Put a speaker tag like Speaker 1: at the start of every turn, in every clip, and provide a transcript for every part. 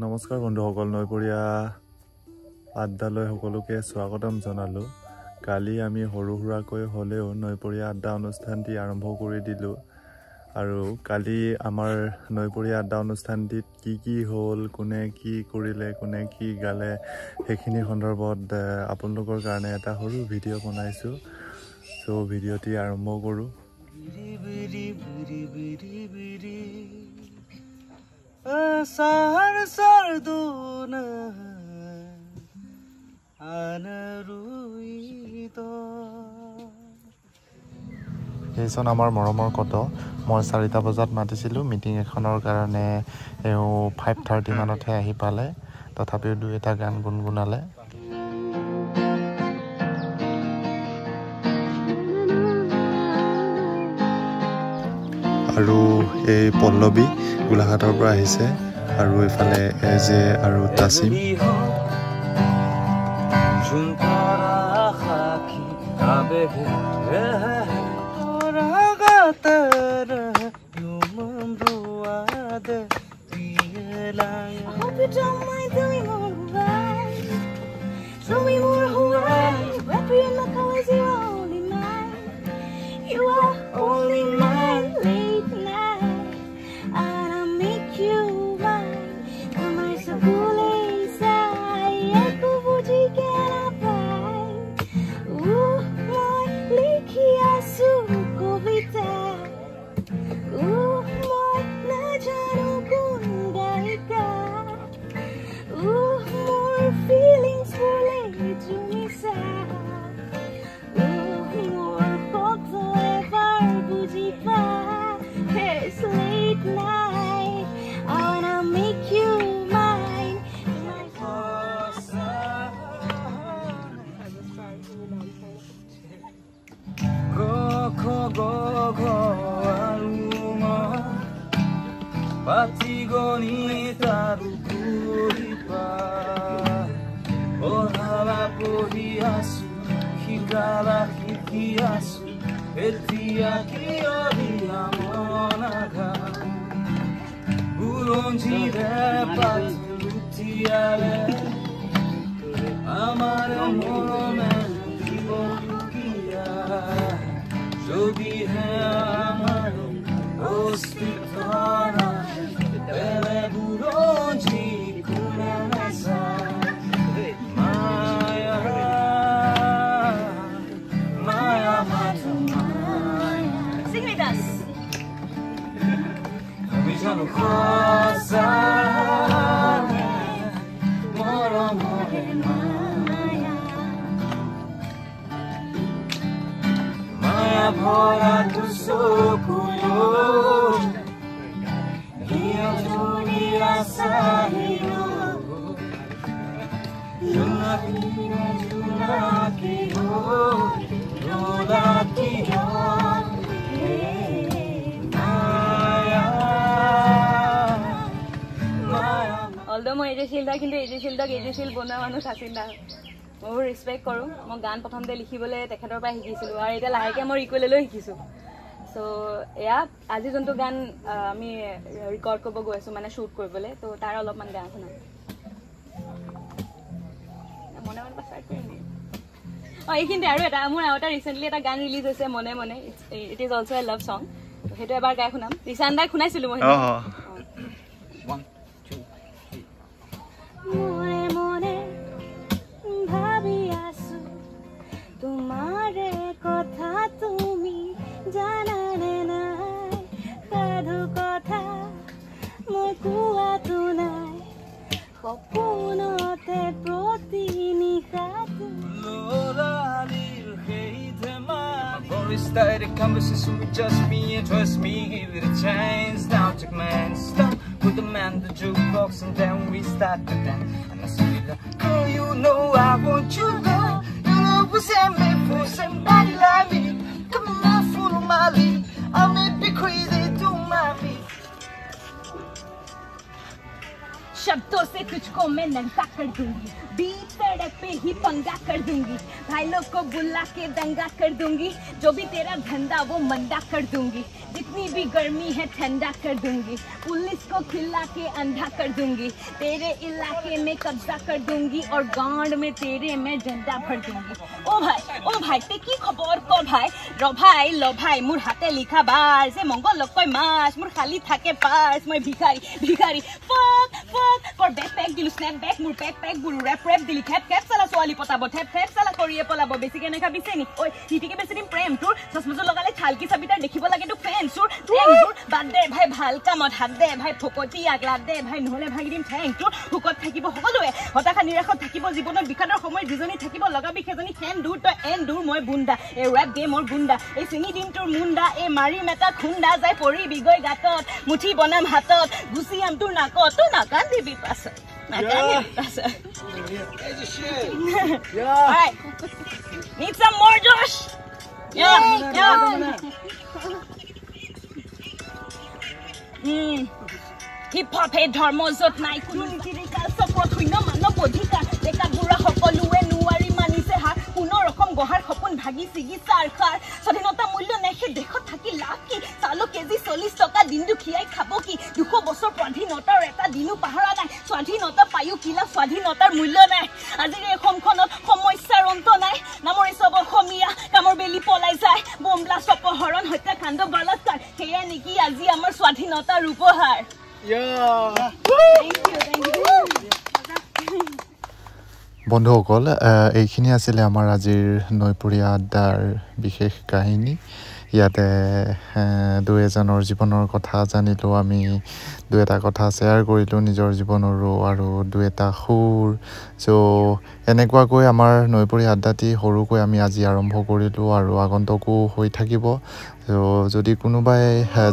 Speaker 1: নমস্কাৰ বন্ধুসকল, নৈপৰীয়া আড্ডালৈ সকলোকে স্বাগতম জনালোঁ। কালি আমি সৰু সুৰাকৈ হ'লেও নৈপৰীয়া আড্ডা অনুষ্ঠানটি আৰম্ভ কৰি দিলোঁ। আৰু কালি আমাৰ নৈপৰীয়া আড্ডা অনুষ্ঠানটিত কি হ'ল, কোনে কি কৰিলে, কোনে কি গালে, সেইখিনি সন্দৰ্ভত আপোনালোকৰ কাৰণে এটা সৰু ভিডিঅ' বনাইছোঁ। চ' ভিডিঅ'টি আৰম্ভ কৰোঁ। এইজন আমাৰ মৰমৰ কত। মই 4টা বজাত মাতিছিলোঁ মিটিং এখনৰ কাৰণে। 5:30 মানতহে আহি পালে। তথাপিও 2-এটা গান গুণগুণালে। আৰু এই পল্লৱী গোলাঘাটৰ পৰা আহিছে। আৰু এইফালে এজে আৰু তাছিম।
Speaker 2: Although মই এজেচিলটা কিন্তু এজেচিলটাক এজেচিল বনোৱা মানুহ আছিল না। মই ৰেসপেক্ট কৰো। মই গান প্ৰথমতে লিখিবলৈ তেখেতৰ পৰা শিকিছিলো আৰু এটা লাহেকে মই ইকুৱেললৈ শিকিছো। সো এয়া আজি যোনটো গান আমি ৰেকৰ্ড কৰিব গৈ আছো মানে শুট কৰিবলৈ, তো তাৰ অলপমান গান শুনাম। মনে মনে পাছ কৰিম। এইখিনিতে আৰু এটা মোৰ এটা ৰিসেন্টলি এটা গান ৰিলিজ হৈছে মনে মনে। ইট ইজ অলসো এ লাভ সং। সেইটো এবাৰ গাই শুনাম। ৰিসান দাই শুনাইছিলো মই। মনে মনে ভাবি আছো তোমাৰে কথা, তুমি জানানে নাই সাধু কথা মই কোৱাটো নাই সপোনতে প্ৰতি নিশাটো
Speaker 3: Started a conversation with just me and trust me, give it a chance. Now took my hand, stop with the man, the jukebox, and then we started to dance. And I said, girl, you know I want you, girl. You know what's made for somebody like me. Come on, follow my lead. I may be crazy, don't mind me.
Speaker 2: शब्दों से तुझको मैं नंगा कर दूंगी बीच सड़क पे ही पंगा कर दूंगी भाई लोग को बुला के दंगा कर दूंगी जो भी तेरा धंधा वो मंदा कर दूंगी जितनी भी गर्मी है ठंडा कर दूंगी पुलिस को खिला के अंधा कर दूंगी तेरे इलाके में कब्जा कर दूंगी और गांड में तेरे में झंडा भर दूंगी ओ भाई ते की खबर को भाई लो भाई मोर हाथे लिखा बार से मंगल लग मास मोर खाली थाके पास मैं भिखारी फक पर बैकपैक दिलु स्नैपबैक मोर बैकपैक बुरु रैप दिली कैप साला सोवाली पताब टैप साला करिए पलाब बेसी के नेखा बिसेनी ओय हिटिके बेसी दिन प्रेम তোৰ চশমাটো লগালে থালকি চাবিটা দেখিব লাগে তো ফেন তোৰ বাদ দে ভাই ভাল কামত হাত দে ভাই ফকতি আগলা দে ভাই নহলে ভাগি দিম ঠেং তোৰ হুকত থাকিব সকলোৱে হতাশা নিৰাশত থাকিব জীৱনৰ বিখানৰ সময় দুজনী থাকিব লগাবি খেজনী খেন দূৰ তই এন দূৰ মই বুন্দা এই ৰেপ গেমৰ গুন্দা এই চিনি দিম তোৰ মুন্দা এই মাৰি মেটা খুন্দা যায় পৰি বিগৈ গাতত মুঠি বনাম হাতত গুচি আম তোৰ নাকত তো নাকান দিবি পাছত Alright. Need some more, Josh? Yeah. Hip hop হে ধৰ্ম যত নাই কোনো নীতিৰিকাল সপত হইন মানৱ অধিকাৰ ডেকা বুঢ়া সকলোৱে নোৱাৰি মানিছে হাত পুনৰ ৰকম গহাৰ সপোন ভাগি ছিগি চাৰখাৰ স্বাধীনতা মূল্য নেখে দেশত থাকি লাভ কি চালো কেজি 40 টকা দিন দুখীয়াই খাব কি 200 বছৰ স্বাধীনতাৰ এটা দিনো পাহৰা নাই স্বাধীনতা পায়ো কিলা স্বাধীনতাৰ মূল্য নাই আজিৰ এই অসমখনত সমস্যাৰ অন্ত নাই নামৰ সব অসমীয়া কামৰ বেলি পলাই যায় বোমলা সপহৰণ হত্যাকাণ্ড বলাৎকাৰ সেয়া নেকি আজি আমাৰ স্বাধীনতাৰ উপহাৰ
Speaker 1: বন্ধুসকল এইখিনি আছিলে আমাৰ আজিৰ নৈপৰীয়া আড্ডাৰ বিশেষ কাহিনী ইয়াতে দুই এজনৰ জীৱনৰ কথা জানিলোঁ আমি দুই এটা কথা শ্বেয়াৰ কৰিলোঁ নিজৰ জীৱনৰো আৰু দুই এটা সুৰ চ' এনেকুৱাকৈ আমাৰ নৈপৰীয়া আড্ডাটি সৰুকৈ আমি আজি আৰম্ভ কৰিলোঁ আৰু আগন্তকো হৈ থাকিব চ' যদি কোনোবাই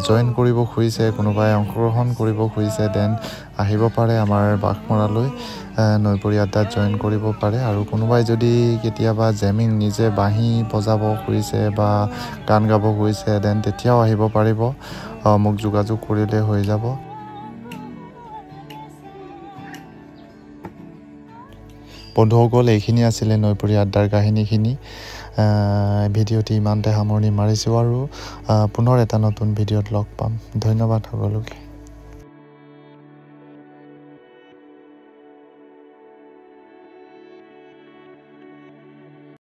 Speaker 1: জইন কৰিব খুজিছে কোনোবাই অংশগ্ৰহণ কৰিব খুজিছে দেন আহিব পাৰে আমাৰ বাঘমৰালৈ নৈপৰীয়া আড্ডাত জইন কৰিব পাৰে আৰু কোনোবাই যদি কেতিয়াবা জেমিং নিজে বাঁহী বজাব খুজিছে বা গান গাব খুজিছে দেন তেতিয়াও আহিব পাৰিব মোক যোগাযোগ কৰিলে হৈ যাব বন্ধুসকল এইখিনি আছিলে নৈপৰীয়া আড্ডাৰ কাহিনীখিনি ভিডিঅ'টি ইমানতে সামৰণি মাৰিছোঁ আৰু পুনৰ এটা নতুন ভিডিঅ'ত লগ পাম ধন্যবাদ সকলোকে